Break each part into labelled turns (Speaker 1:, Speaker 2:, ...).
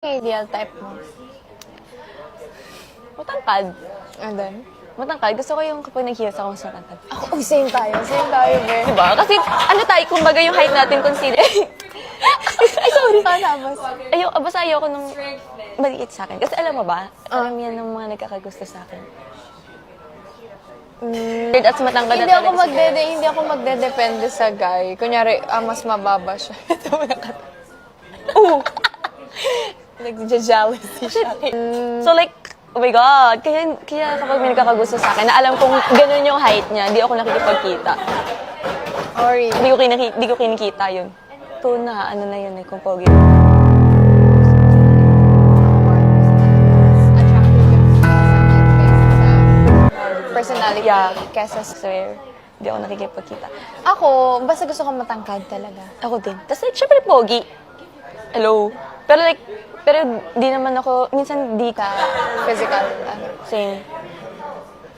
Speaker 1: Ideal type mo?
Speaker 2: Matangkad.
Speaker 1: And then?
Speaker 2: Matangkad. Gusto ko yung kapag nag-heels ako mas matangkad.
Speaker 1: Ako, same tayo. Same tayo, be.
Speaker 2: Diba? Kasi ano tayo, kumbaga yung height natin consider. Ay, sorry.
Speaker 1: Tapos?
Speaker 2: Basta ayoko nung maliit sa akin. Kasi alam mo ba, alam yan ng mga nagkakagusto sa akin. At matangkad na talaga.
Speaker 1: Hindi ako magdedepende sa guy. Kunyari, mas mababa siya. Ito mo nakata.
Speaker 2: Oo.
Speaker 1: Nag-jealousy siya.
Speaker 2: So like, oh my God, kaya kapag may nagkakagusto sa akin, na alam kong ganun yung height niya, hindi ako nakikipagkita.
Speaker 1: Sorry.
Speaker 2: Hindi ko kinikita yun. Ito na, ano na yun eh, kung pogi.
Speaker 1: Personality.
Speaker 2: Yeah.
Speaker 1: Kesa
Speaker 2: Swear, hindi ako nakikipagkita.
Speaker 1: ako, basta gusto ko matangkad talaga.
Speaker 2: Ako din. Tapos like, syempre pogi. Hello. Pero di naman ako, minsan di ka.
Speaker 1: Physical. Ano.
Speaker 2: Same.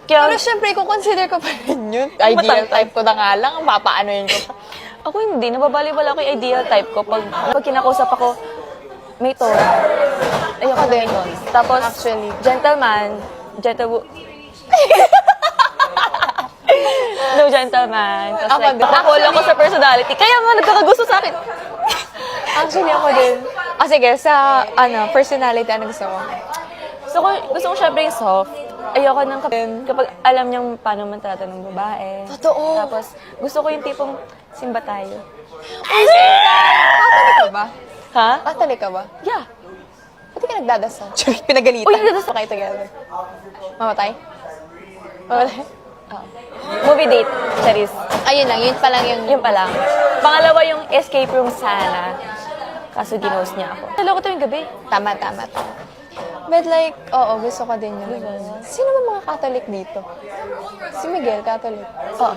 Speaker 2: Kaya,
Speaker 1: Pero syempre, consider ko pa rin yun. Ideal type ko na nga lang. Papaano yun ko pa.
Speaker 2: ako hindi. Nababalibala ako yung ideal type ko. Pag kinakausap ako, may tone. Ayoko na may tone. Tapos,
Speaker 1: Actually.
Speaker 2: gentleman. No, gentleman. Tapos
Speaker 1: Ako
Speaker 2: like,
Speaker 1: din.
Speaker 2: nakakul ako sa personality. Kaya nga nagkakagusto sa akin.
Speaker 1: Actually, ako din. Sige, sa personality, ano gusto ko?
Speaker 2: Gusto ko syempre yung soft. Ayoko nang kapag alam niyang paano man trata ng babae.
Speaker 1: Totoo.
Speaker 2: Tapos, gusto ko yung tipong simba tayo.
Speaker 1: Catholic ka ba?
Speaker 2: Ha?
Speaker 1: Catholic ka ba?
Speaker 2: Yeah.
Speaker 1: Ba't ka nagdadasal? Pinagalitan.
Speaker 2: Uy, nagdadasal.
Speaker 1: Okay, together. Mamatay? Mamatay?
Speaker 2: Movie date, Charis.
Speaker 1: Ayun lang, yun pa lang yung...
Speaker 2: Yun pa lang. Pangalawa yung escape room sana. Kaso ginost niya ako. Naloko to yung gabi.
Speaker 1: Tama. But like, oo, gusto ko din yun. Sino ba mga Catholic dito? Si Miguel, Catholic.
Speaker 2: Oo.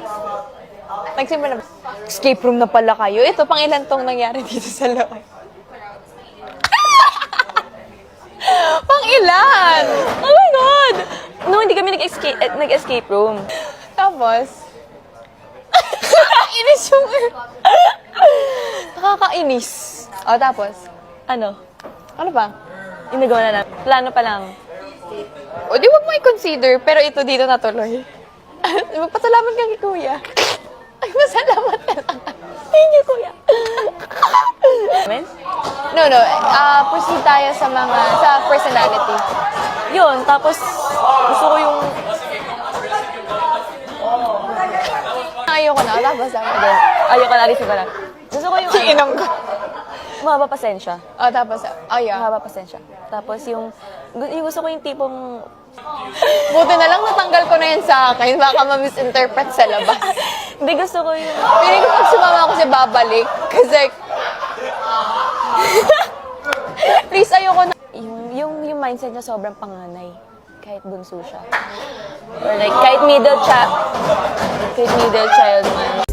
Speaker 1: Nagsimula na, escape room na pala kayo. Ito, pang ilan tong nangyari dito sa loob? Pang ilan?
Speaker 2: Oh my God! No, hindi kami nag-escape room.
Speaker 1: Tapos, nakakainis yung... Nakakainis. O, tapos,
Speaker 2: Ano?
Speaker 1: ano ba?
Speaker 2: Yung nagawa na namin. Plano pa lang.
Speaker 1: O, di wag mo i-consider, pero ito dito natuloy. Magpasalamat ka kay Kuya. Ay, masalamat ka lang.
Speaker 2: Thank you, kuya. Amen?
Speaker 1: No. Proceed tayo sa personality.
Speaker 2: Yun, tapos gusto ko yung...
Speaker 1: Ayoko na. Tapos ako.
Speaker 2: Ayoko na, alisin ko lang. Gusto ko yung...
Speaker 1: Inom ko.
Speaker 2: Mahaba pasensya.
Speaker 1: O, tapos, yeah.
Speaker 2: Mahaba pasensya. Tapos yung gusto ko yung tipong...
Speaker 1: Buti na lang natanggal ko na yan sa akin. Baka ma-misinterpret sa labas.
Speaker 2: Hindi, gusto ko yung...
Speaker 1: Piling ko pag sumama ako siya babalik. Kasi, please, ayoko na.
Speaker 2: Yung mindset niya sobrang panganay. Kahit bunso siya. Or like, kahit middle child man.